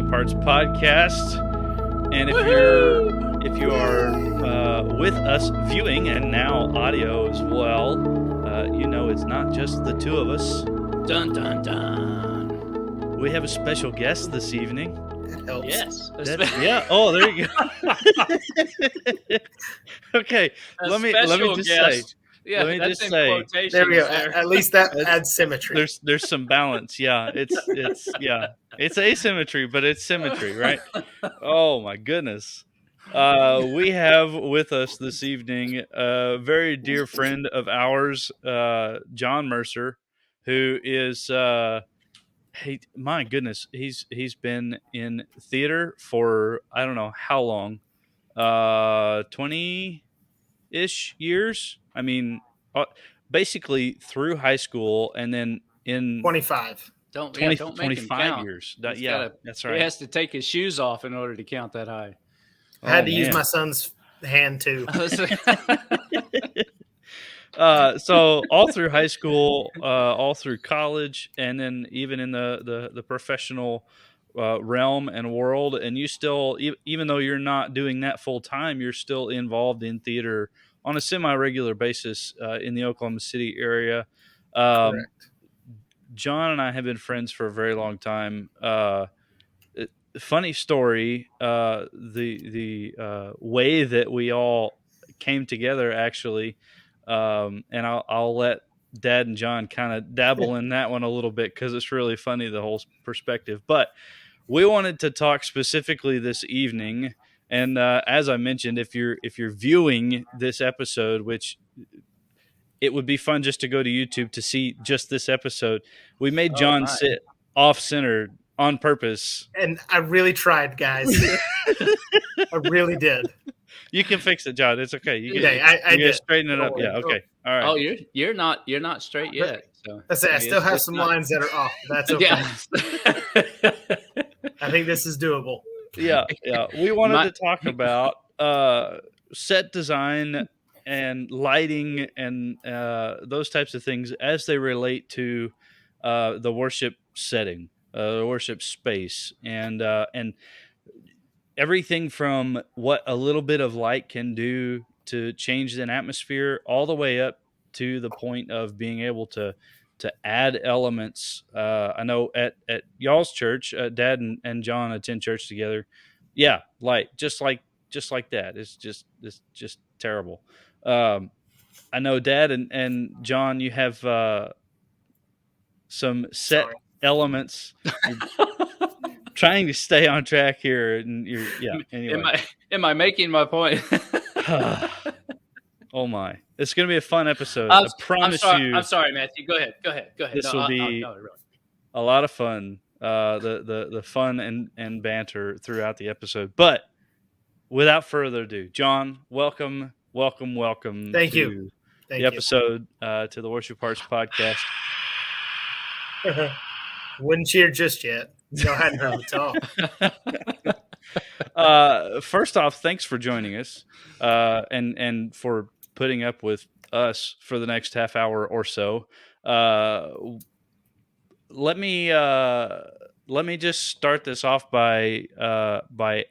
Parts podcast. And if you are with us viewing and now audio as well, you know it's not just the two of us. Dun dun dun. We have a special guest this evening. That helps. Yes. Yeah. Oh, there you go. Okay. Let me just say. Yeah, let me that's just in say. quotations There we go. there. At least that adds symmetry. There's some balance. Yeah. It's asymmetry, but it's symmetry, right? Oh my goodness. We have with us this evening a very dear friend of ours, Jon Mercer, who is my goodness, he's been in theater for I don't know how long, 20-ish years. I mean, basically through high school and then in 25. Don't 20, make him 25 count. years. That's right. He has to take his shoes off in order to count that high. I had to use my son's hand too. So all through high school, all through college, and then even in the professional realm and world, and you still, even though you're not doing that full time, you're still involved in theater on a semi-regular basis in the Oklahoma City area. Correct. Jon and I have been friends for a very long time. Funny story, the way that we all came together actually, and I'll let Dad and Jon kind of dabble in that one a little bit because it's really funny, the whole perspective. But we wanted to talk specifically this evening, and as I mentioned, if you're viewing this episode, which it would be fun just to go to YouTube to see just this episode, we made Jon sit off-centered on purpose. And I really tried, guys. I really did. You can fix it, Jon. It's okay. You I can did. straighten it up. Yeah. Okay. All right. Oh, you're not straight yet. So I still have some lines that are off. That's okay. Yeah. I think this is doable. Yeah. We wanted to talk about set design and lighting and those types of things as they relate to the worship setting, the worship space, and everything from what a little bit of light can do to change an atmosphere, all the way up to the point of being able to add elements. I know at y'all's church, Dad and Jon attend church together. Yeah, light, just like that. It's just terrible. I know Dad and Jon, you have some set elements. Trying to stay on track here, and anyway. Am I making my point? Oh my! It's going to be a fun episode. I promise you. I'm sorry, Matthew. Go ahead. This will be a lot of fun. The fun and banter throughout the episode. But without further ado, Jon, welcome. Thank you. The episode to the Worship Parts podcast. Wouldn't cheer just yet. Y'all hadn't heard the talk. First off, thanks for joining us, and for putting up with us for the next half hour or so. Let me just start this off by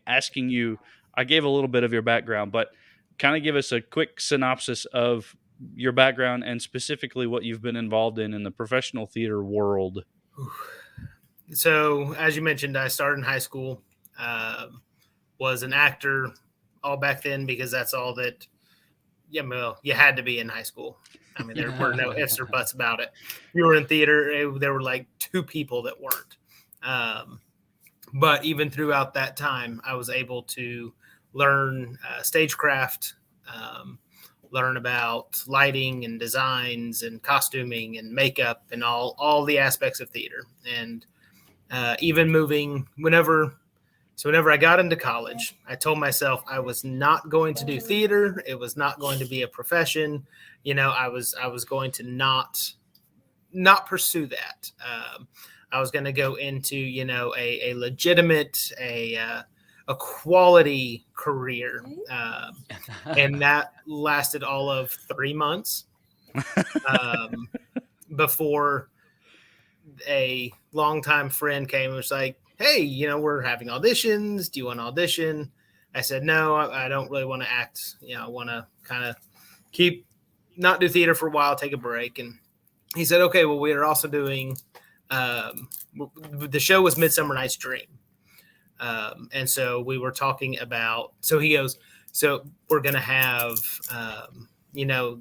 asking you. I gave a little bit of your background, but kind of give us a quick synopsis of your background and specifically what you've been involved in the professional theater world. So, as you mentioned, I started in high school, was an actor all back then because that's all that, you had to be in high school. I mean, there were no ifs or buts about it. If you were in theater, there were like two people that weren't. But even throughout that time, I was able to learn stagecraft, learn about lighting and designs and costuming and makeup and all the aspects of theater. And even moving whenever I got into college, I told myself I was not going to do theater. It was not going to be a profession. I was going to not pursue that. I was going to go into, a legitimate, a quality career. And that lasted all of 3 months before a longtime friend came and was like, hey, we're having auditions. Do you want to audition? I said, no, I don't really want to act. I want to kind of not do theater for a while, take a break. And he said, okay, well, we are also doing, the show was Midsummer Night's Dream. And so we were talking about, so he goes, so we're going to have,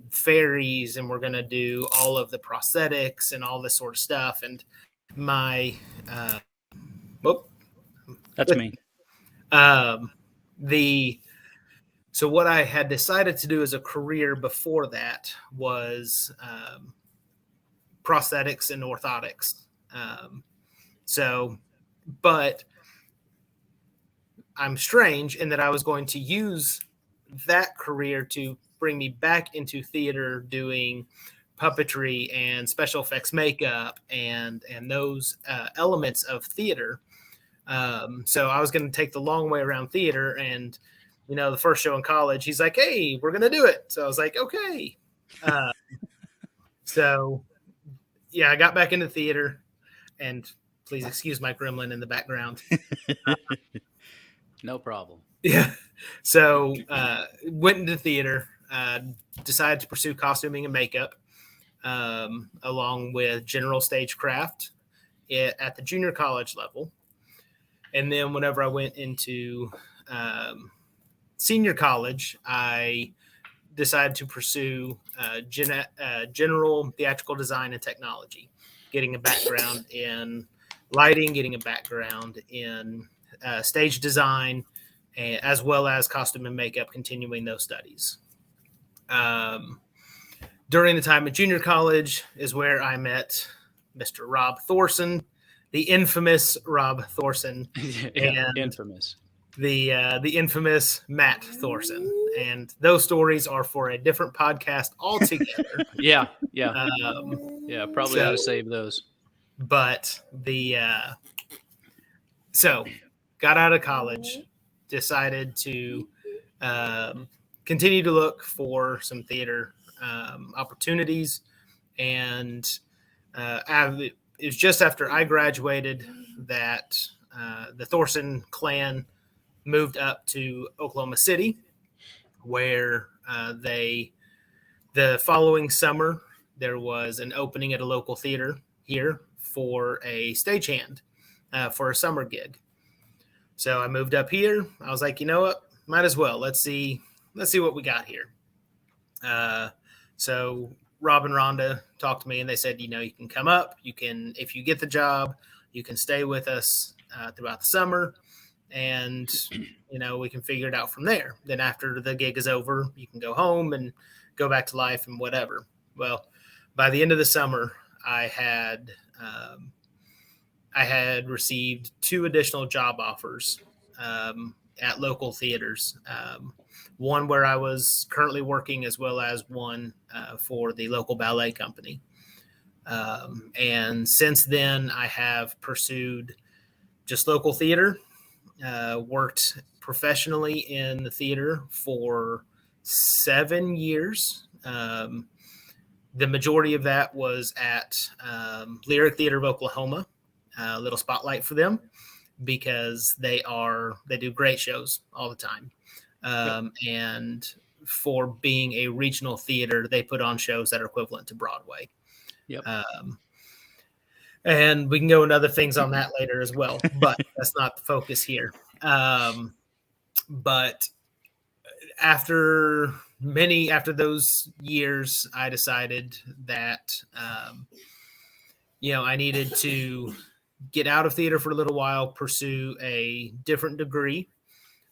fairies, and we're going to do all of the prosthetics and all this sort of stuff. And my, That's me. So what I had decided to do as a career before that was prosthetics and orthotics. But I'm strange in that I was going to use that career to bring me back into theater, doing puppetry and special effects makeup and those elements of theater. So I was going to take the long way around theater. And the first show in college, he's like, hey, we're going to do it. So I was like, okay. So yeah, I got back into theater, and please excuse my gremlin in the background. No problem. Yeah. So went into theater, decided to pursue costuming and makeup, along with general stagecraft at the junior college level. And then whenever I went into senior college, I decided to pursue general theatrical design and technology, getting a background in lighting, getting a background in stage design, as well as costume and makeup, continuing those studies. During the time at junior college is where I met Mr. Rob Thorson, the infamous Rob Thorson, and infamous. The infamous Matt Thorson. And those stories are for a different podcast altogether. Yeah. Probably ought to save those. But so got out of college, decided to continue to look for some theater opportunities. And it was just after I graduated that the Thorson clan moved up to Oklahoma City, where the following summer, there was an opening at a local theater here for a stagehand for a summer gig. So I moved up here. I was like, you know what? Might as well. Let's see what we got here. So Rob and Rhonda talked to me, and they said, you can come up. You can, if you get the job, you can stay with us throughout the summer, and we can figure it out from there. Then after the gig is over, you can go home and go back to life and whatever. Well, by the end of the summer, I had received 2 additional job offers at local theaters. One where I was currently working, as well as one for the local ballet company. And since then, I have pursued just local theater, worked professionally in the theater for 7 years. The majority of that was at Lyric Theater of Oklahoma. A little spotlight for them, because they do great shows all the time. And for being a regional theater, they put on shows that are equivalent to Broadway. Yep. And we can go into other things on that later as well, but that's not the focus here. But after those years, I decided that, I needed to get out of theater for a little while, pursue a different degree,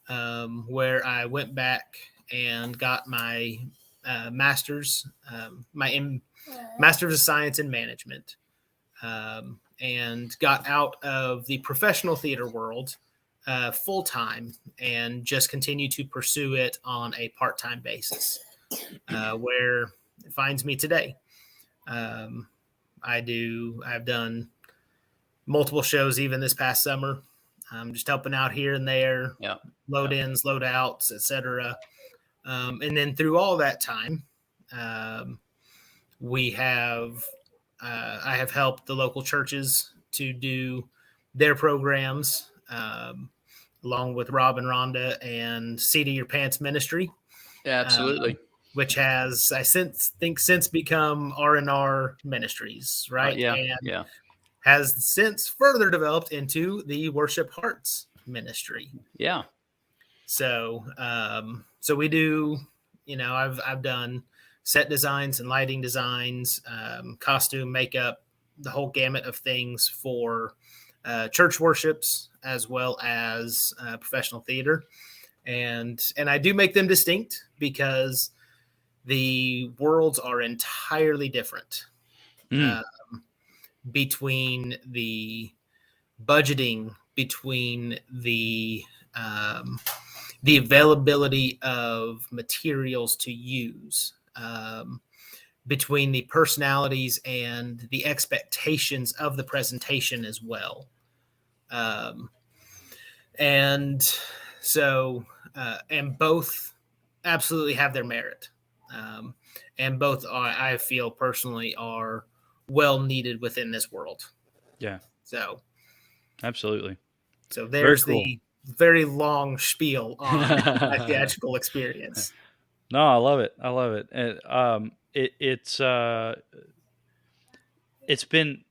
where I went back and got my master's, master's of science in management, and got out of the professional theater world full time, and just continue to pursue it on a part-time basis, where it finds me today. I've done multiple shows even this past summer. I'm just helping out here and there, load ins, load outs, etc. And then through all that time, I have helped the local churches to do their programs, along with Rob and Rhonda and Seat of Your Pants Ministry. Absolutely. Which has, I think since become R&R Ministries, right? Yeah. Has since further developed into the Worship Hearts Ministry. Yeah. So, so we do, I've done set designs and lighting designs, costume, makeup, the whole gamut of things for church worships as well as professional theater. And I do make them distinct because the worlds are entirely different between the budgeting, between the availability of materials to use, between the personalities and the expectations of the presentation as well. And so, and both absolutely have their merit. And both I feel personally are well needed within this world. Yeah. So absolutely. So there's cool. the very long spiel on my theatrical experience. No, I love it. I love it. And it's been,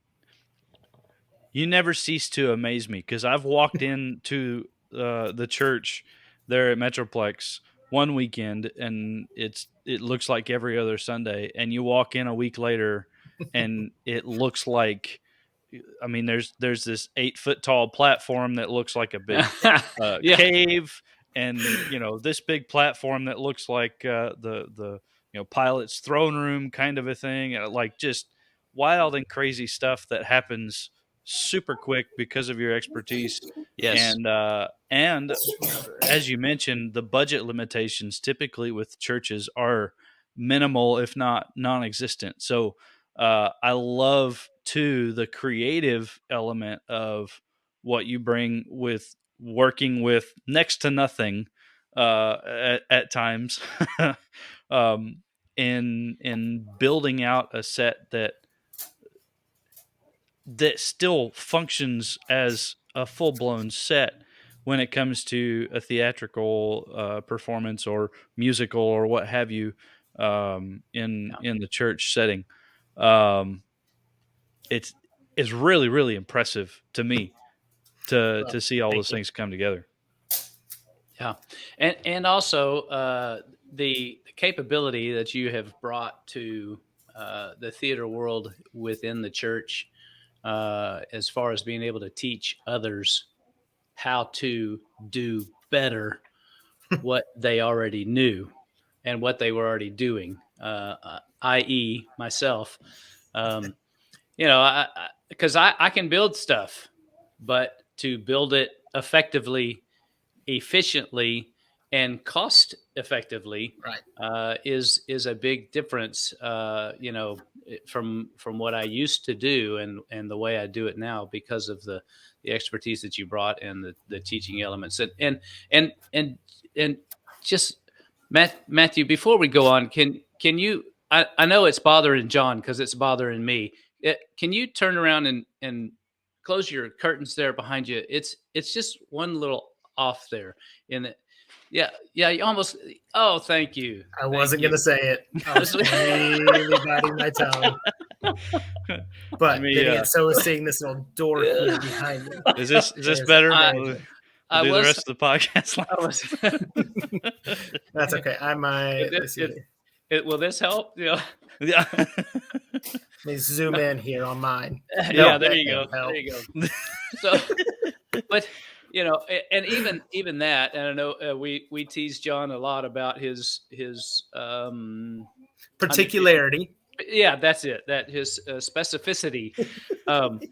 you never cease to amaze me, because I've walked into the church there at Metroplex one weekend, and it looks like every other Sunday, and you walk in a week later and it looks like, I mean, there's this 8-foot tall platform that looks like a big cave, and this big platform that looks like the pilot's throne room kind of a thing, like just wild and crazy stuff that happens super quick because of your expertise. Yes. And as you mentioned, the budget limitations typically with churches are minimal, if not non-existent. So I love too the creative element of what you bring with working with next to nothing at times, in building out a set that still functions as a full-blown set when it comes to a theatrical performance or musical or what have you, in the church setting. It's really, really impressive to me to see all those things come together. Yeah, and also the capability that you have brought to the theater world within the church, as far as being able to teach others how to do better what they already knew and what they were already doing, i.e., myself. Because I can build stuff, but to build it effectively, efficiently, and cost effectively, right, is a big difference. From what I used to do and the way I do it now, because of the expertise that you brought and the teaching elements, and just Matthew, before we go on, can you? I know it's bothering John because it's bothering me. Can you turn around and close your curtains there behind you? It's just one little off there in the, yeah, you almost. Oh, thank you. I wasn't going to say it. I was really biting my tongue. But so is seeing this little door here behind me. Is this better? We'll do the rest of the podcast. That's okay. I might. Will this help? Yeah. Let me zoom in here on mine. Yeah, there you go. There you go. So, but and even that, and I know we tease John a lot about his particularity. Yeah, that's it. That his specificity, but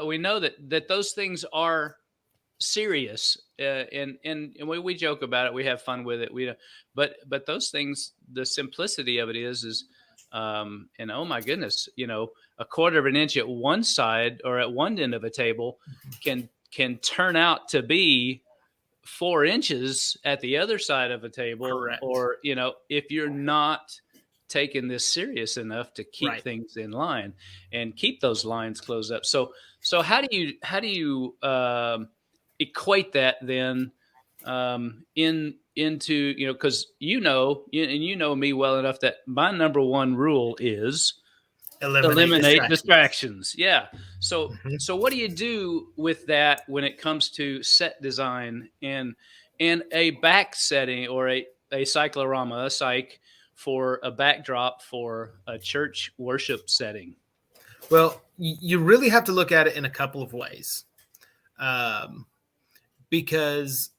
we know that those things are serious, and we joke about it. We have fun with it. But those things, the simplicity of it is and oh my goodness, a quarter of an inch at one side or at one end of a table can turn out to be 4 inches at the other side of a table. Correct. Or if you're not taken this serious enough to keep Right. things in line and keep those lines closed up. So how do you equate that then into, because and you know me well enough that my number one rule is Eliminate eliminate distractions. distractions. Yeah. So Mhm. so what do you do with that when it comes to set design and a back setting, or a cyclorama, a cyc, for a backdrop for a church worship setting? Well, you really have to look at it in a couple of ways, um, because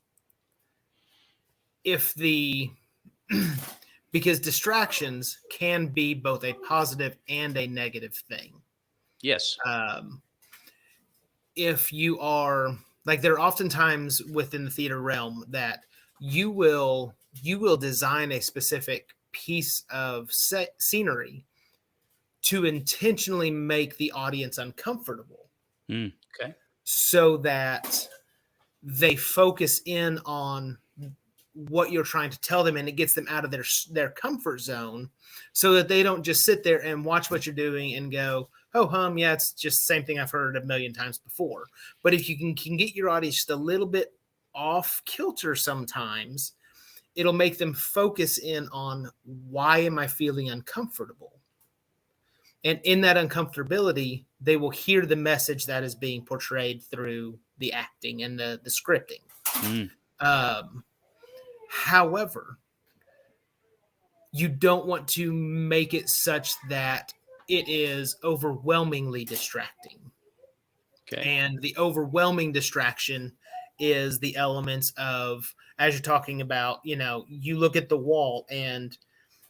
if the because distractions can be both a positive and a negative thing. Yes. Um, if you are like, there are oftentimes within the theater realm that you will design a specific piece of scenery to intentionally make the audience uncomfortable Mm. Okay. so that they focus in on what you're trying to tell them, and it gets them out of their comfort zone so that they don't just sit there and watch what you're doing and go, oh yeah, it's just the same thing I've heard a million times before. But if you can get your audience just a little bit off kilter sometimes, it'll make them focus in on, why am I feeling uncomfortable? And in that uncomfortability, they will hear the message that is being portrayed through the acting and the scripting. Mm. um, However, you don't want to make it such that it is overwhelmingly distracting. Okay. And the overwhelming distraction is the elements of, as you're talking about, you look at the wall and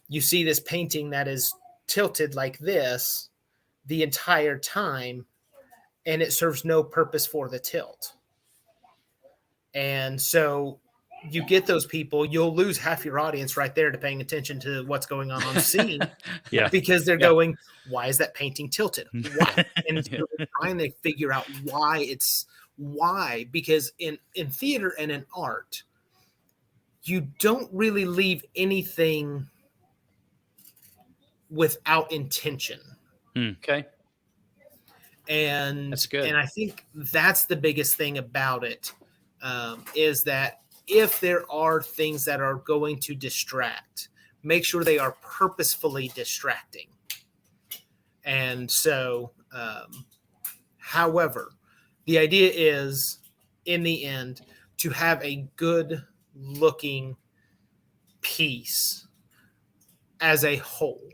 you see this painting that is tilted like this the entire time, and it serves no purpose for the tilt. And so you get those people, you'll lose half your audience right there to paying attention to what's going on scene, Yeah. because they're Yeah. going, why is that painting tilted? Why? And Yeah. so they're trying to figure out why, because in theater and in art, you don't really leave anything without intention. Okay. And That's good. I think that's the biggest thing about it, is that if there are things that are going to distract, make sure they are purposefully distracting. And so, however, the idea is, in the end, to have a good looking piece as a whole.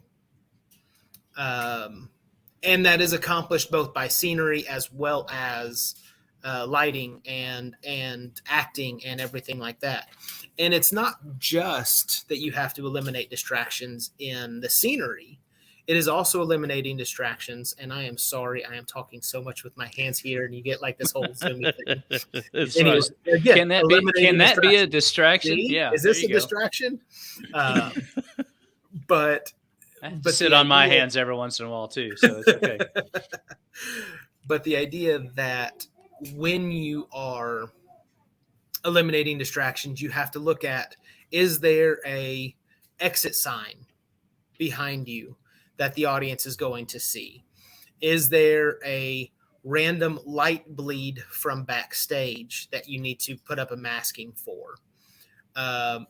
And that is accomplished both by scenery as well as lighting and acting and everything like that. And it's not just that you have to eliminate distractions in the scenery. It is also eliminating distractions. And I am sorry, I am talking so much with my hands here, and you get like this whole zoomy thing. It's Anyways, fine. again, Can eliminating that be a distractions. distraction? See, Yeah. is There this you a go. distraction? But I have to but sit the on my idea- hands every once in a while too, so it's okay. But the idea that when you are eliminating distractions, you have to look at, is there a exit sign behind you that the audience is going to see? Is there a random light bleed from backstage that you need to put up a masking for?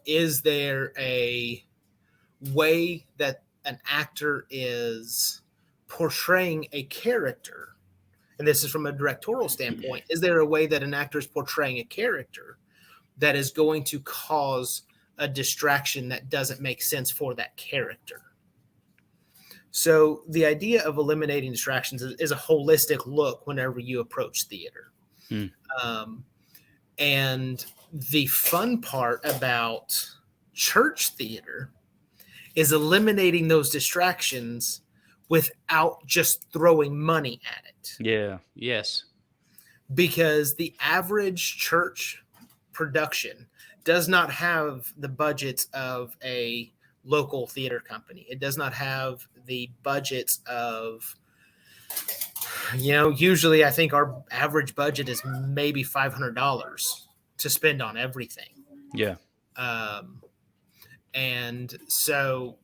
Is there a way that an actor is portraying a character? And this is from a directorial standpoint. Is there a way that an actor is portraying a character that is going to cause a distraction that doesn't make sense for that character? So the idea of eliminating distractions is a holistic look whenever you approach theater. Mm. And the fun part about church theater is eliminating those distractions without just throwing money at it. Yeah. Yes. Because the average church production does not have the budgets of a local theater company. It does not have the budgets of, usually I think our average budget is maybe $500 to spend on everything. Yeah. And so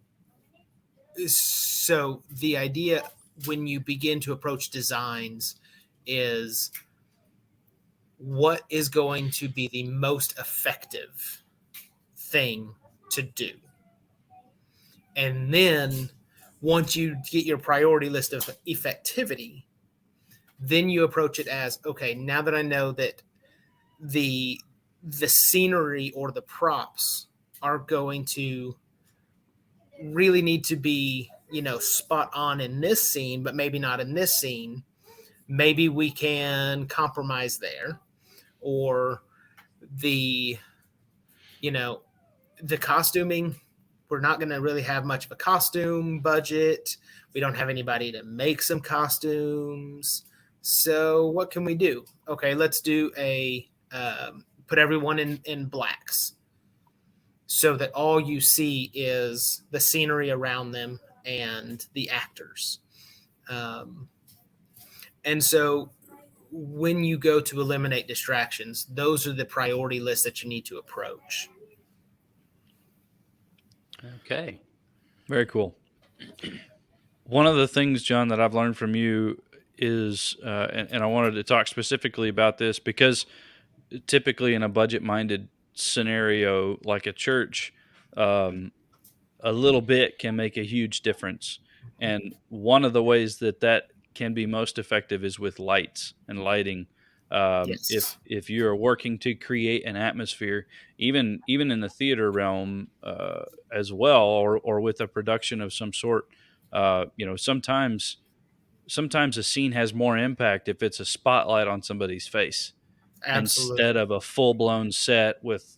So the idea when you begin to approach designs is what is going to be the most effective thing to do. And then once you get your priority list of effectivity, then you approach it as, okay, now that I know that the scenery or the props are going to really need to be, spot on in this scene, but maybe not in this scene. Maybe we can compromise there. Or the, you know, the costuming, we're not going to really have much of a costume budget. We don't have anybody to make some costumes. So what can we do? Okay, let's do put everyone in blacks so that all you see is the scenery around them and the actors. And so when you go to eliminate distractions, those are the priority lists that you need to approach. Okay. Very cool. One of the things, John, that I've learned from you is, and I wanted to talk specifically about this because typically in a budget-minded scenario like a church, a little bit can make a huge difference. And one of the ways that can be most effective is with lights and lighting. Yes, If you are working to create an atmosphere, even in the theater realm as well, or with a production of some sort, sometimes a scene has more impact if it's a spotlight on somebody's face instead absolutely. of a full-blown set with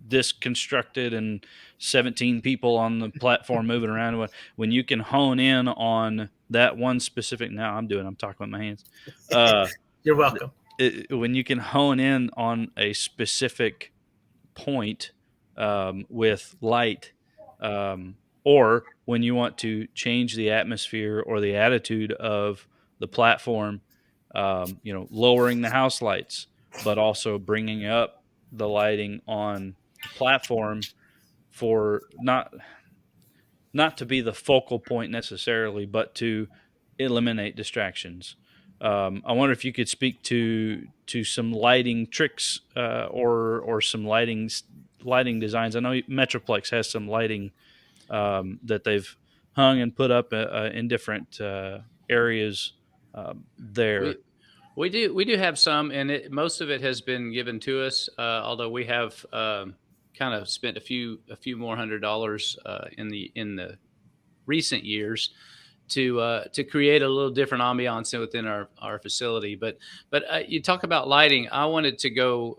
this constructed and 17 people on the platform moving around. When you can hone in on that one specific, now I'm talking with my hands, uh You're welcome. when you can hone in on a specific point, with light, or when you want to change the atmosphere or the attitude of the platform, lowering the house lights, but also bringing up the lighting on the platform for not to be the focal point necessarily, but to eliminate distractions. I wonder if you could speak to some lighting tricks, or some lighting designs. I know Metroplex has some lighting that they've hung and put up in different areas there. We we do have some, and most of it has been given to us. Although we have kind of spent a few more $100 in the recent years to create a little different ambiance within our facility. But you talk about lighting. I wanted to go.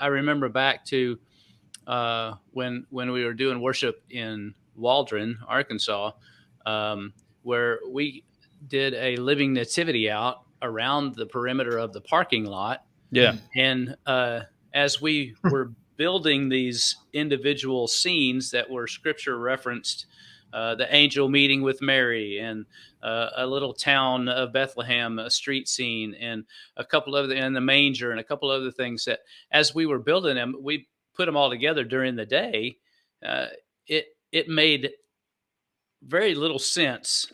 I remember back to when we were doing worship in Waldron, Arkansas, where we did a living nativity out around the perimeter of the parking lot. Yeah, And as we were building these individual scenes that were scripture referenced, the angel meeting with Mary, and a little town of Bethlehem, a street scene, and a couple of and the manger, and a couple other things that, as we were building them, we put them all together during the day. Uh, it made very little sense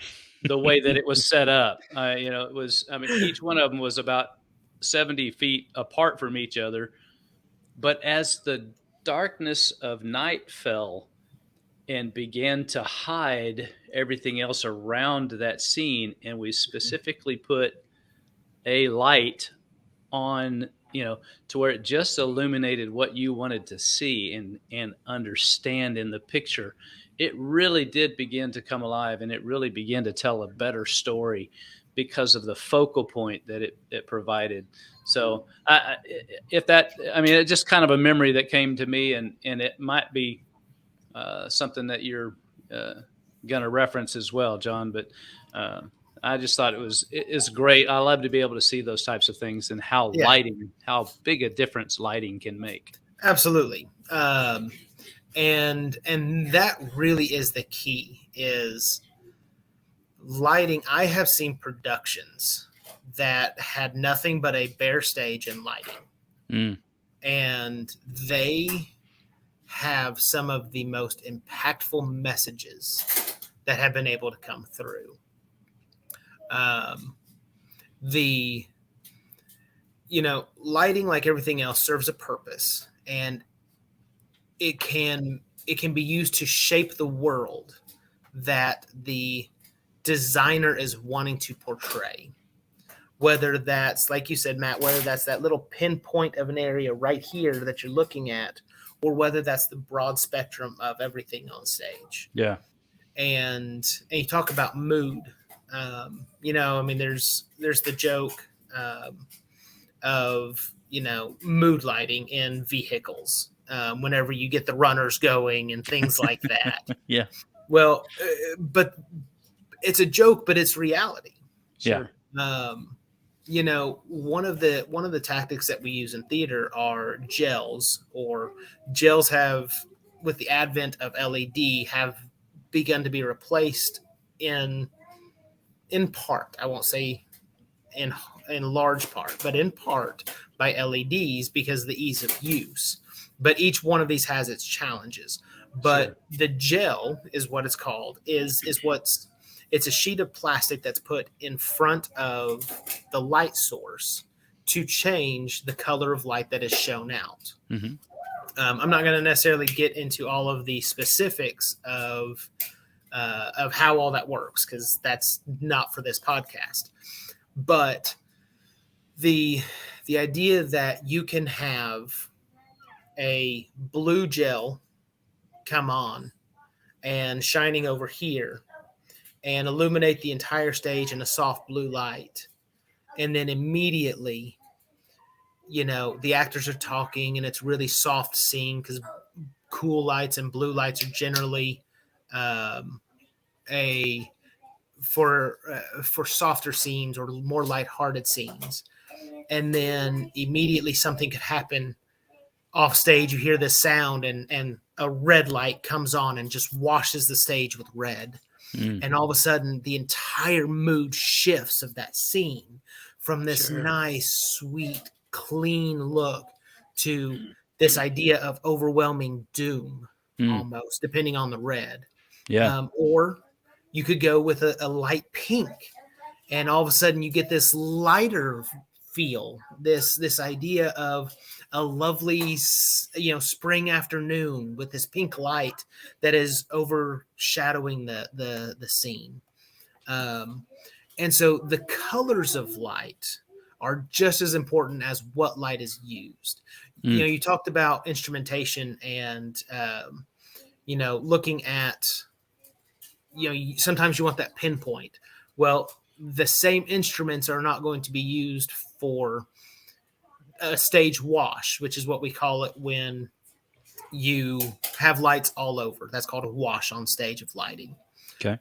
the way that it was set up. It was, I mean, each one of them was about 70 feet apart from each other. But as the darkness of night fell and began to hide everything else around that scene, and we specifically put a light on, to where it just illuminated what you wanted to see and understand in the picture, it really did begin to come alive, and it really began to tell a better story because of the focal point that it provided. So if that, I mean, it's just kind of a memory that came to me, and it might be something that you're uh, going to reference as well, John. But uh, I just thought it's great. I love to be able to see those types of things, and Yeah, how big a difference lighting can make. absolutely. And that really is the key is lighting. I have seen productions that had nothing but a bare stage and lighting, mm, and they have some of the most impactful messages that have been able to come through. The lighting, like everything else, serves a purpose, and it can be used to shape the world that the designer is wanting to portray. Whether that's, like you said, Matt, whether that's that little pinpoint of an area right here that you're looking at, or whether that's the broad spectrum of everything on stage. Yeah. And you talk about mood. There's the joke of mood lighting in vehicles, whenever you get the runners going and things like that. Yeah. Well, but it's a joke, but it's reality. Sure. One of the tactics that we use in theater are gels, or gels have, with the advent of LED, have begun to be replaced in part. I won't say in large part, but in part by LEDs because of the ease of use. But each one of these has its challenges. But the gel is what it's called. It's a sheet of plastic that's put in front of the light source to change the color of light that is shown out. Mm-hmm. I'm not going to necessarily get into all of the specifics of how all that works, because that's not for this podcast. But the idea that you can have a blue gel come on and shining over here and illuminate the entire stage in a soft blue light, and then immediately, the actors are talking and it's really soft scene, because cool lights and blue lights are generally for softer scenes or more lighthearted scenes. And then immediately something could happen off stage. You hear this sound, and a red light comes on and just washes the stage with red. And all of a sudden, the entire mood shifts of that scene from this nice, sweet, clean look to this idea of overwhelming doom, almost, depending on the red. Yeah. Or you could go with a light pink, and all of a sudden you get this lighter feel, this idea of a lovely, spring afternoon with this pink light that is overshadowing the scene. And so the colors of light are just as important as what light is used. You talked about instrumentation and, looking at, sometimes you want that pinpoint. Well, the same instruments are not going to be used for a stage wash, which is what we call it when you have lights all over. That's called a wash on stage of lighting. Okay.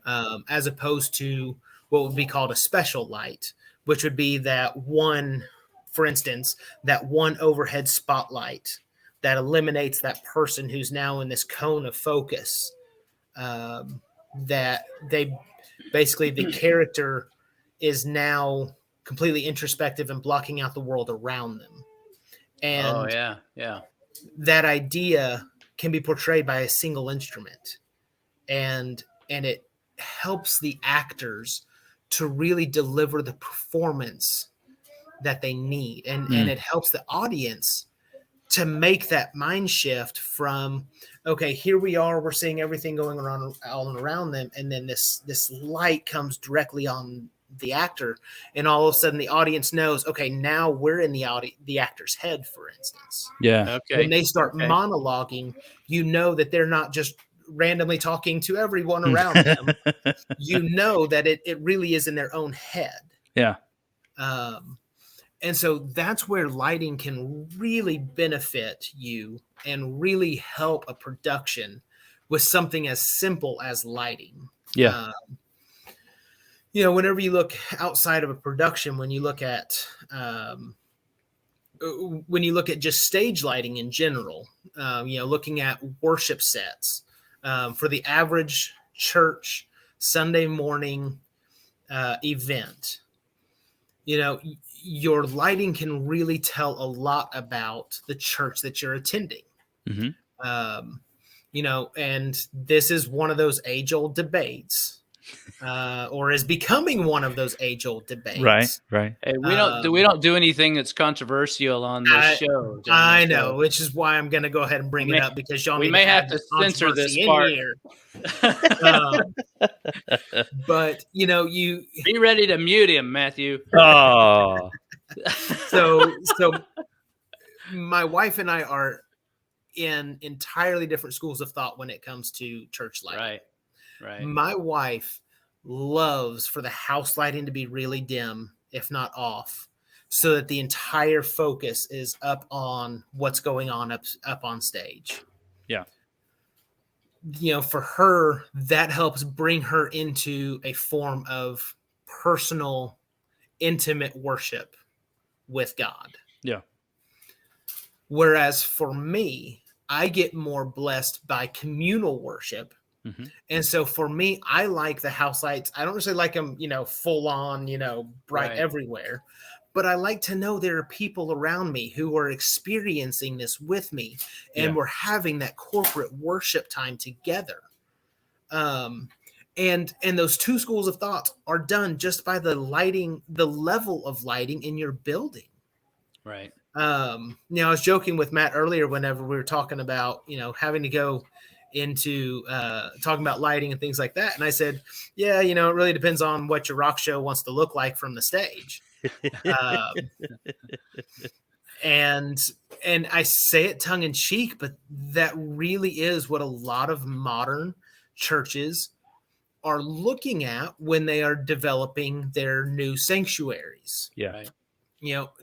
As opposed to what would be called a special light, which would be that one, for instance, that one overhead spotlight that eliminates that person who's now in this cone of focus. That they basically, the character is now completely introspective and blocking out the world around them. And that idea can be portrayed by a single instrument, and it helps the actors to really deliver the performance that they need, and it helps the audience to make that mind shift from, okay, here we are, we're seeing everything going around all around them, and then this light comes directly on the actor, and all of a sudden the audience knows, okay, now we're in the actor's head, for instance. Yeah. Okay. When they start monologuing, that they're not just randomly talking to everyone around them. That it really is in their own head. Yeah. And so that's where lighting can really benefit you and really help a production with something as simple as lighting. Yeah. Whenever you look outside of a production, when you look at just stage lighting in general, looking at worship sets, for the average church Sunday morning event, your lighting can really tell a lot about the church that you're attending. And this is one of those age-old debates, or is becoming one of those age-old debates. Right. Hey, we don't do anything that's controversial on this show, John. I know, which is why I'm going to go ahead and bring it up, because y'all we need may to have add to the censor this controversy in part. here. But you be ready to mute him, Matthew. Oh, so my wife and I are in entirely different schools of thought when it comes to church lighting. Right. My wife loves for the house lighting to be really dim, if not off, so that the entire focus is up on what's going on up on stage. Yeah. For her, that helps bring her into a form of personal, intimate worship with God. Yeah. Whereas for me, I get more blessed by communal worship. Mm-hmm. And so for me, I like the house lights. I don't necessarily like them, full on, bright everywhere. But I like to know there are people around me who are experiencing this with me, and we're having that corporate worship time together. And those two schools of thought are done just by the lighting, the level of lighting in your building. Right. I was joking with Matt earlier whenever we were talking about, having to go into talking about lighting and things like that. And I said, yeah, it really depends on what your rock show wants to look like from the stage. And I say it tongue in cheek, but that really is what a lot of modern churches are looking at when they are developing their new sanctuaries. Yeah. Right.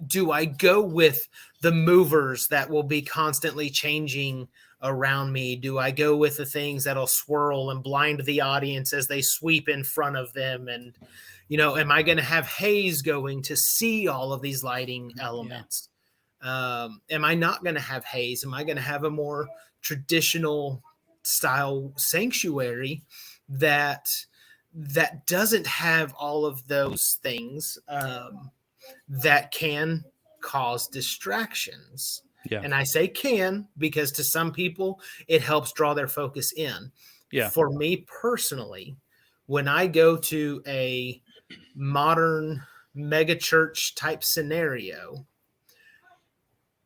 Do I go with the movers that will be constantly changing around me? Do I go with the things that'll swirl and blind the audience as they sweep in front of them? And, am I going to have haze going to see all of these lighting elements? Am I not going to have haze? Am I going to have a more traditional style sanctuary that doesn't have all of those things that can cause distractions? Yeah. And I say can because to some people it helps draw their focus in. Yeah. For me personally, when I go to a modern mega church type scenario,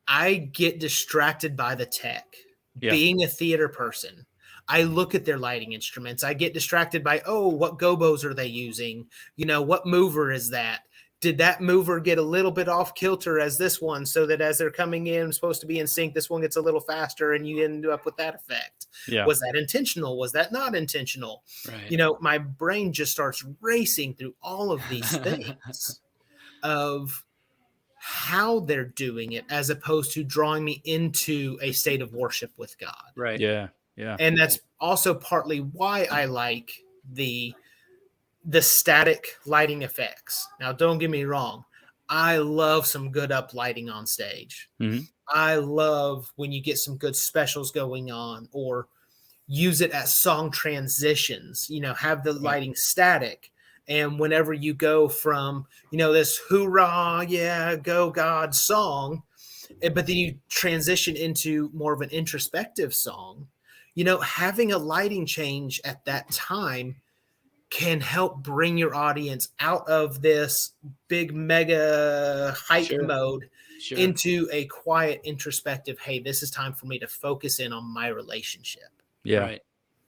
I get distracted by the tech. Yeah. Being a theater person, I look at their lighting instruments. I get distracted by, what gobos are they using? What mover is that? Did that mover get a little bit off kilter as this one, so that as they're coming in, supposed to be in sync, this one gets a little faster and you end up with that effect? Yeah. Was that intentional? Was that not intentional? Right. My brain just starts racing through all of these things of how they're doing it, as opposed to drawing me into a state of worship with God. Right. Yeah. Yeah. And that's also partly why I like the static lighting effects. Now, don't get me wrong. I love some good up lighting on stage. Mm-hmm. I love when you get some good specials going on, or use it as song transitions, have the lighting static. And whenever you go from, this hoorah, yeah, go God song, but then you transition into more of an introspective song, having a lighting change at that time can help bring your audience out of this big mega hype mode into a quiet, introspective, hey, this is time for me to focus in on my relationship. Yeah.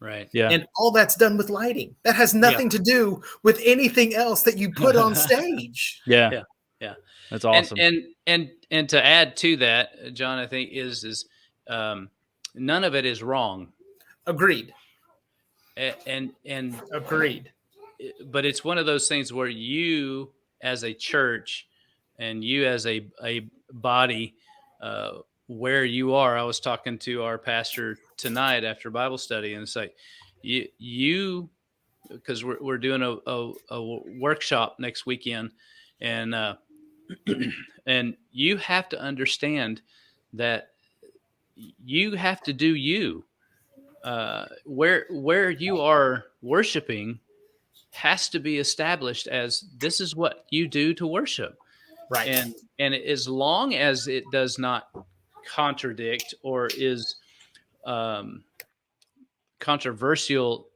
Right. Yeah. And all that's done with lighting. That has nothing to do with anything else that you put on stage. Yeah. That's awesome. And to add to that, John, I think is none of it is wrong. Agreed. And agreed. But it's one of those things where you as a church and you as a body, where you are, I was talking to our pastor tonight after Bible study, and it's like you because we're doing a workshop next weekend, and and you have to understand that you have to do you. Where you are worshiping has to be established as this is what you do to worship. Right. And as long as it does not contradict or is controversial,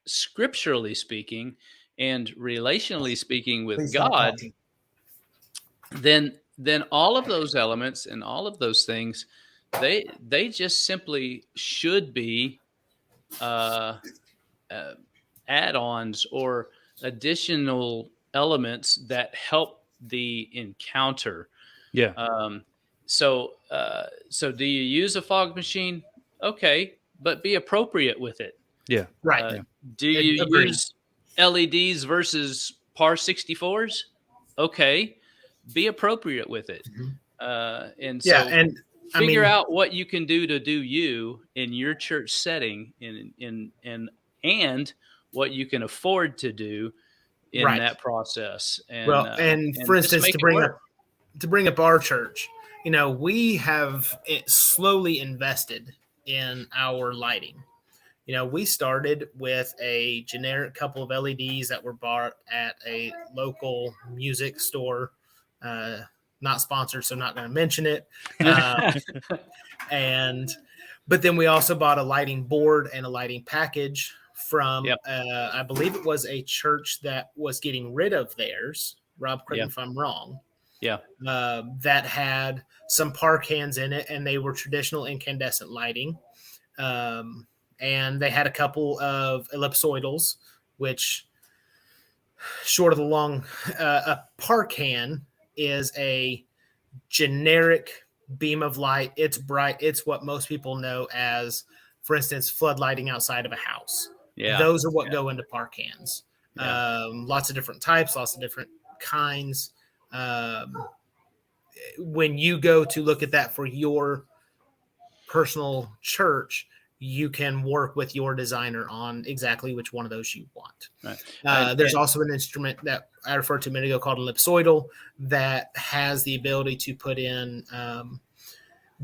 scripturally speaking and relationally speaking with Please stop God, talking. then all of those elements and all of those things, they just simply should be uh, uh, add-ons or additional elements that help the encounter. Yeah. Um, so do you use a fog machine? Okay, but be appropriate with it. Yeah. Right. Uh, Yeah. do you Agreed. use LEDs versus par 64s? Okay, be appropriate with it. Mhm. And Yeah, so and I figure mean, out what you can do to do you in your church setting and what you can afford to do in right. that process, Well, and for and just instance, make it work. to bring up our church, we have slowly invested in our lighting. We started with a generic couple of LEDs that were bought at a local music store. Uh, Not sponsored, so not going to mention it. And but then we also bought a lighting board and a lighting package from Yep. I believe it was a church that was getting rid of theirs. Rob, correct me Yeah. if I'm wrong. Yeah. That had some park hands in it, and they were traditional incandescent lighting. And they had a couple of ellipsoidals, which, short of the long, a park hand is a generic beam of light. It's bright. It's what most people know as, for instance, floodlighting outside of a house. Yeah. Those are what go into park hands. Yeah. Lots of different types, lots of different kinds. When you go to look at that for your personal church, you can work with your designer on exactly which one of those you want. Right. There's also an instrument that I referred to a minute ago called an ellipsoidal that has the ability to put in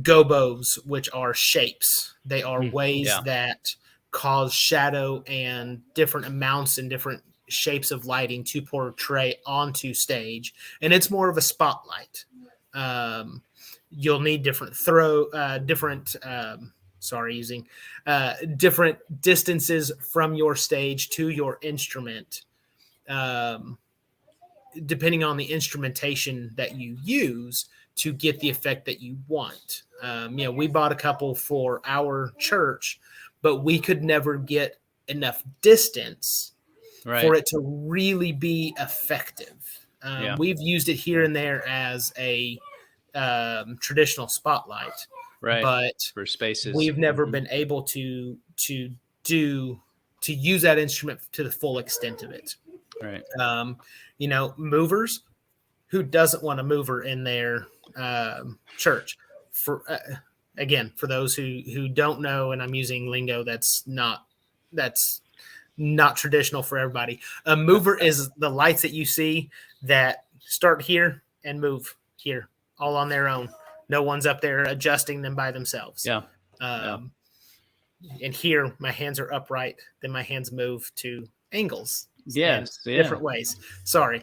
gobos, which are shapes. They are ways that cause shadow and different amounts and different shapes of lighting to portray onto stage. And it's more of a spotlight. You'll need different different distances from your stage to your instrument, depending on the instrumentation that you use to get the effect that you want. We bought a couple for our church, but we could never get enough distance for it to really be effective. We've used it here and there as a traditional spotlight, but for spaces. we've never been able to use that instrument to the full extent of it. Right. Movers, who doesn't want a mover in their church? For those who don't know, and I'm using lingo that's not traditional for everybody. A mover is the lights that you see that start here and move here, all on their own. No one's up there adjusting them by themselves. Yeah. And here, my hands are upright. Then my hands move to angles. Yes. Different ways. Sorry,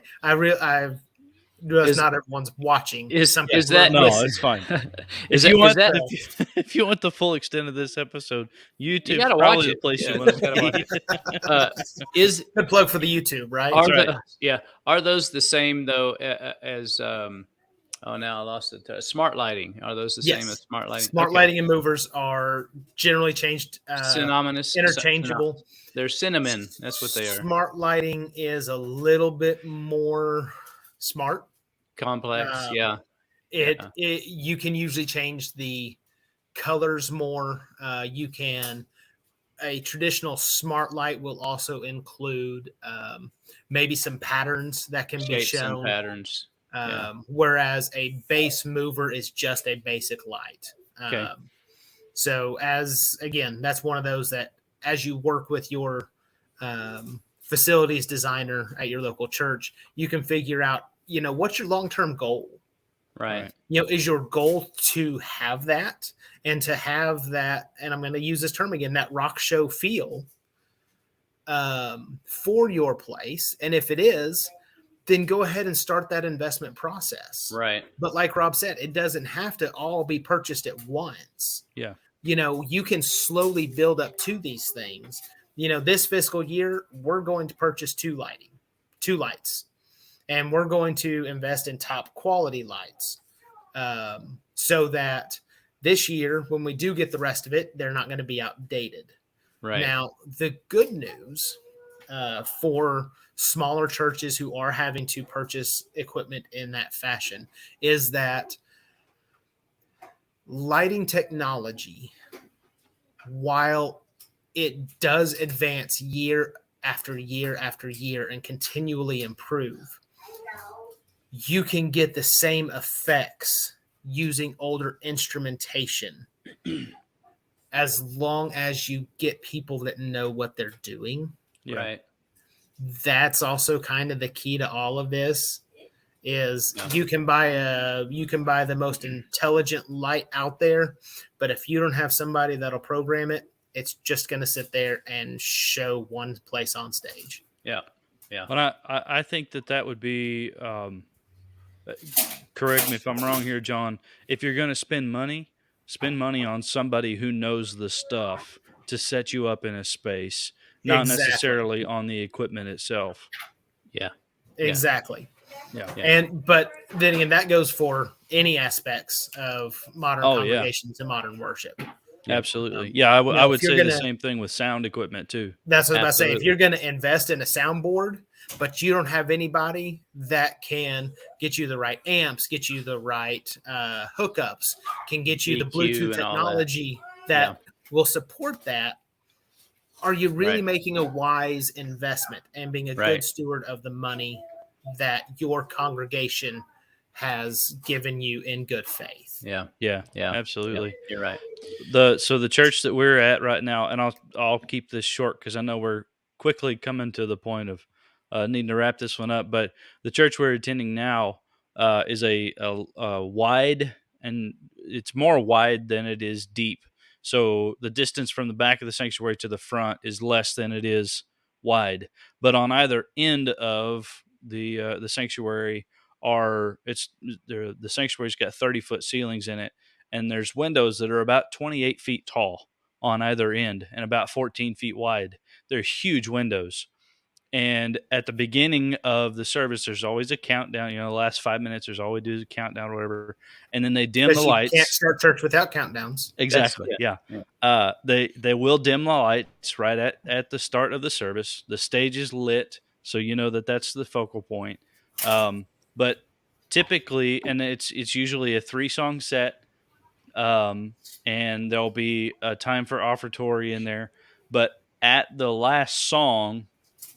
not everyone's watching. Is that no? It's fine. If you want the full extent of this episode, YouTube you gotta probably watch the it. place you Yeah, want you to gotta watch be. Is good plug for the YouTube, right? Are those the same though as now I lost it. Smart lighting. Are those the same as smart lighting? Smart lighting and movers are generally changed, synonymous, interchangeable. They're cinnamon. That's what they are. Smart lighting is a little bit more smart, complex. You can usually change the colors more. A traditional smart light will also include maybe some patterns that can be shown. Some patterns. Whereas a base mover is just a basic light. So that's one of those that as you work with your facilities designer at your local church, you can figure out, what's your long-term goal? Right. Is your goal to have that and to have that, and I'm going to use this term again, that rock show feel for your place? And if it is, then go ahead and start that investment process. Right. But like Rob said, it doesn't have to all be purchased at once. Yeah. you can slowly build up to these things. This fiscal year, we're going to purchase two lights, and we're going to invest in top quality lights, so that this year, when we do get the rest of it, they're not going to be outdated. Right. Now, the good news for smaller churches who are having to purchase equipment in that fashion is that lighting technology, while it does advance year after year after year and continually improve, you can get the same effects using older instrumentation as long as you get people that know what they're doing. Yeah. Right. That's also kind of the key to all of this. Is you can buy the most intelligent light out there, but if you don't have somebody that'll program it, it's just going to sit there and show one place on stage. Yeah. Yeah. But I think that would be, correct me if I'm wrong here, John. If you're going to spend money on somebody who knows the stuff to set you up in a space, not Exactly. necessarily on the equipment itself. Yeah. Exactly. Yeah. But then again, that goes for any aspects of modern congregations and modern worship. Absolutely. Yeah, I would say the same thing with sound equipment too. That's what I was about to say. If you're going to invest in a soundboard, but you don't have anybody that can get you the right amps, get you the right hookups, can get you the Bluetooth technology that will support that, are you really making a wise investment and being a good steward of the money that your congregation has given you in good faith? Yeah, absolutely. Yeah, you're right. So the church that we're at right now, and I'll keep this short because I know we're quickly coming to the point of needing to wrap this one up. But the church we're attending now is a wide, and it's more wide than it is deep. So the distance from the back of the sanctuary to the front is less than it is wide. But on either end of the sanctuary the sanctuary's got 30-foot ceilings in it, and there's windows that are about 28 feet tall on either end and about 14 feet wide. They're huge windows. And at the beginning of the service, there's always a countdown. The last 5 minutes, there's always a countdown or whatever. And then they dim the lights. You can't start church without countdowns. Exactly. Yeah. They will dim the lights right at the start of the service. The stage is lit, so you know that's the focal point. But typically, and it's usually a 3-song set, and there'll be a time for offertory in there. But at the last song,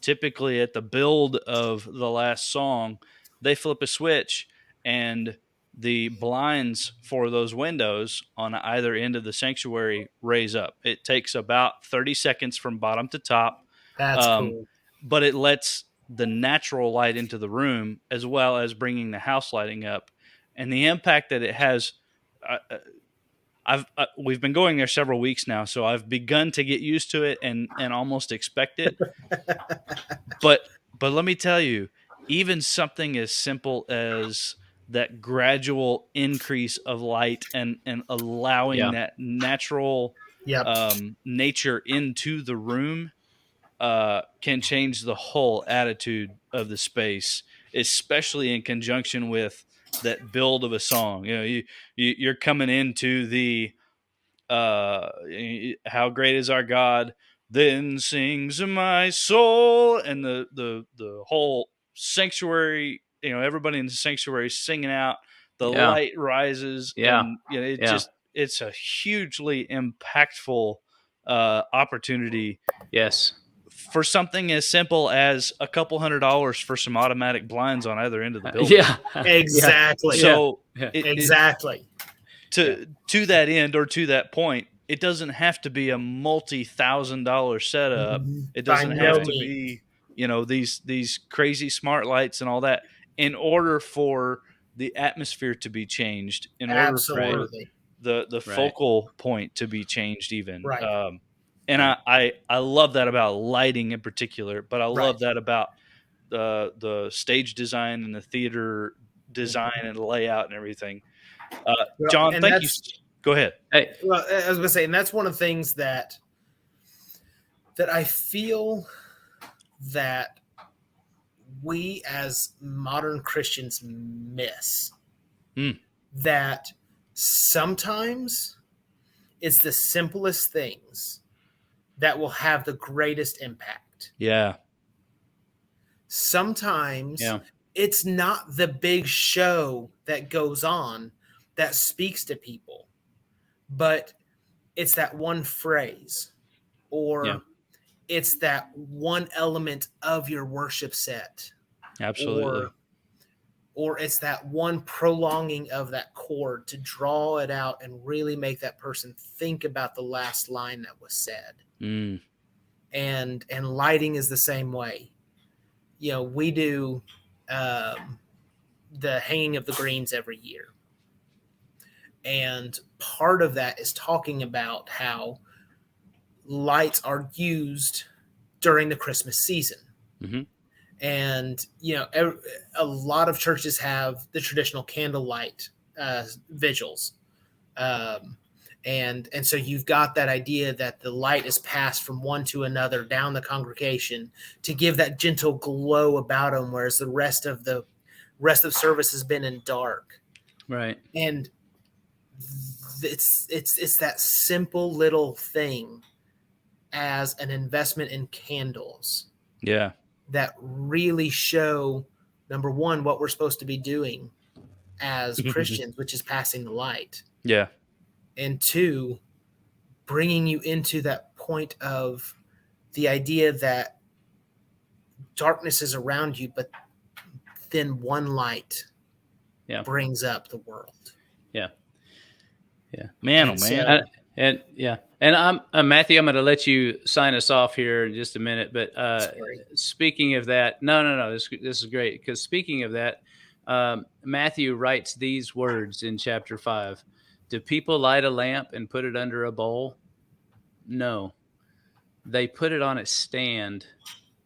typically at the build of the last song, they flip a switch and the blinds for those windows on either end of the sanctuary raise up. It takes about 30 seconds from bottom to top. That's cool. But it lets the natural light into the room as well as bringing the house lighting up. And the impact that it has, we've been going there several weeks now, so I've begun to get used to it and almost expect it. But let me tell you, even something as simple as that gradual increase of light and allowing that natural nature into the room can change the whole attitude of the space, especially in conjunction with that build of a song. You're coming into the how great is our God, then sings my soul, and the whole sanctuary, everybody in the sanctuary is singing out, the light rises, and it's a hugely impactful opportunity. Yes. For something as simple as a couple $100 for some automatic blinds on either end of the building. Yeah, exactly. So exactly. To that end, or to that point, it doesn't have to be a multi-$1,000 setup. It doesn't have to be, these crazy smart lights and all that, in order for the atmosphere to be changed, in order for the focal point to be changed even. Right. And I love that about lighting in particular, but I love that about the stage design and the theater design and layout and everything. John, thank you. Go ahead. Hey, Well, I was going to say, and that's one of the things that I feel that we as modern Christians miss. That sometimes it's the simplest things that will have the greatest impact. Yeah. Sometimes it's not the big show that goes on that speaks to people, but it's that one phrase, or it's that one element of your worship set. Absolutely. Or it's that one prolonging of that chord to draw it out and really make that person think about the last line that was said. And lighting is the same way. You know, we do the hanging of the greens every year. And part of that is talking about how lights are used during the Christmas season. And, you know, a lot of churches have the traditional candlelight vigils. And so you've got that idea that the light is passed from one to another down the congregation to give that gentle glow about them, whereas the rest of service has been in dark. Right. And it's that simple little thing as an investment in candles. Yeah. That really show, number one, what we're supposed to be doing as Christians, which is passing the light. Yeah. And two, bringing you into that point of the idea that darkness is around you, but then one light brings up the world. Yeah. Man, And oh man. And I'm Matthew, I'm going to let you sign us off here in just a minute. But speaking of that, no, this is great. Because speaking of that, Matthew writes these words in chapter 5. Do people light a lamp and put it under a bowl? No. They put it on its stand,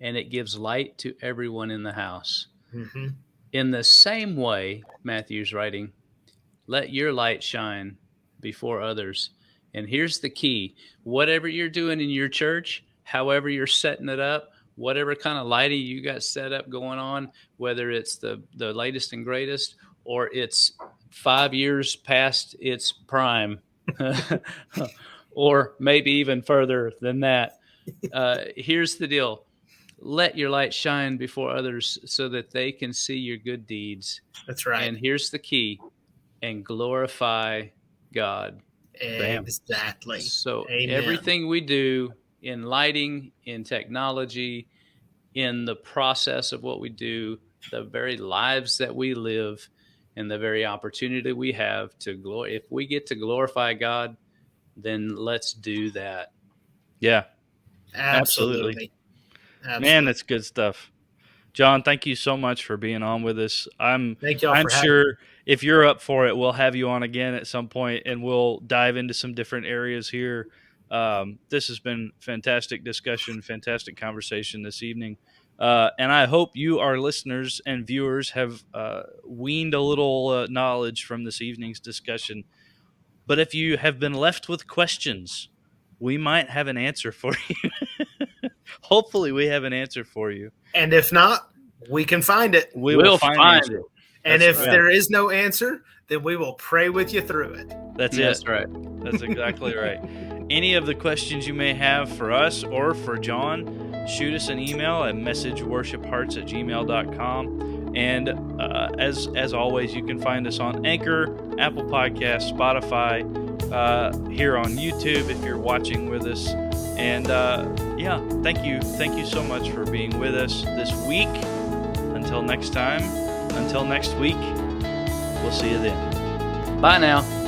and it gives light to everyone in the house. In the same way, Matthew's writing, let your light shine before others. And here's the key. Whatever you're doing in your church, however you're setting it up, whatever kind of lighting you got set up going on, whether it's the latest and greatest or it's 5 years past its prime, or maybe even further than that, here's the deal. Let your light shine before others so that they can see your good deeds. That's right. And here's the key. And glorify God. Exactly. So Amen. Everything we do in lighting, in technology, in the process of what we do, the very lives that we live, and the very opportunity we have to if we get to glorify God, then let's do that. Yeah. Absolutely. Man, that's good stuff. Jon, thank you so much for being on with us. I'm sure if you're up for it, we'll have you on again at some point, and we'll dive into some different areas here. This has been fantastic discussion, fantastic conversation this evening. And I hope you, our listeners and viewers, have weaned a little knowledge from this evening's discussion. But if you have been left with questions, we might have an answer for you. Hopefully we have an answer for you. And if not, we can find it. We'll find it. And if there is no answer, then we will pray with you through it. That's right. That's exactly right. Any of the questions you may have for us or for Jon, shoot us an email at messageworshiphearts@gmail.com. And as always, you can find us on Anchor, Apple Podcasts, Spotify, here on YouTube if you're watching with us. And thank you so much for being with us this week. Until next time, until next week, we'll see you then. Bye now.